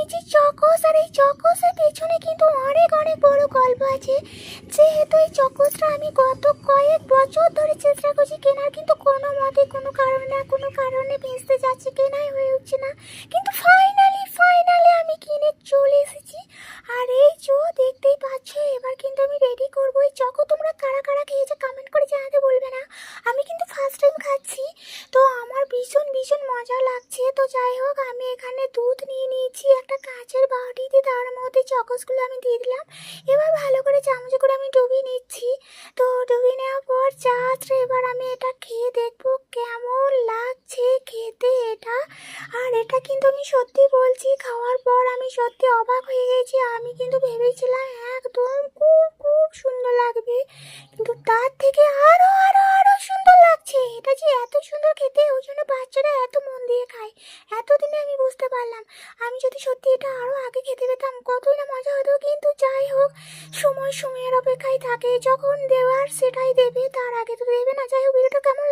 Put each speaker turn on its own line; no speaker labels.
নিয়েছি চকোস, আর এই চকোসের পেছনে কিন্তু অনেক অনেক বড় গল্প আছে। যেহেতু এই চকোসটা আমি গত কয়েক বছর ধরে চেষ্টা করছি কেনার, কিন্তু কোনো মতে কোনো কারণে না কোনো কারণে ভেস্তে যাচ্ছে, কেনাই হয়ে উঠছে না। কিন্তু ফাইনালি ফাইনালি আমি কিনে চলে এসেছি। আর এই যে দেখতেই পাচ্ছ, এবার কিন্তু আমি রেডি করবো এই চকো। তোমরা কারা কারা খেয়েছে কমেন্ট করে জানাতে বলবে না? আমি কিন্তু ফার্স্ট টাইম খাচ্ছি, তো আমার ভীষণ ভীষণ মজা লাগছে। তো যাই হোক, আমি এখানে দুধ নিয়ে নিয়েছি একটা কাঁচের বাটিতে, তার মধ্যে চকোসগুলো আমি দিয়ে দিলাম। এবার ভালো করে চামচে করে আমি ডুবিয়ে নিচ্ছি। তো ডুবিয়ে নেওয়ার পর জাস্ট এবার আমি এটা খেয়ে দেখবো কেমন লাগছে খেতে এটা। আর এটা কিন্তু আমি সত্যি বলছি, খাওয়ার পর আমি সত্যি অবাক হয়ে গেছি। আমি কিন্তু ভেবেছিলাম একদম খুব খুব সুন্দর লাগবে, কিন্তু তার থেকে আরো আরো আরো সুন্দর লাগছে। এটা যে এত সুন্দর খেতে, ওই জন্য বাচ্চারা এত মন দিয়ে খায়। এতদিনে আমি বুঝতে পারলাম। আমি যদি সত্যি এটা আরো আগে খেতে পেতাম কতই না মজা হতো। কিন্তু যাই হোক, সময় সময়ের অপেক্ষায় থাকে, যখন দেওয়ার সেটাই দেবে, তার আগে তো দেবে না। যাই হোক, ভিডিওটা কেমন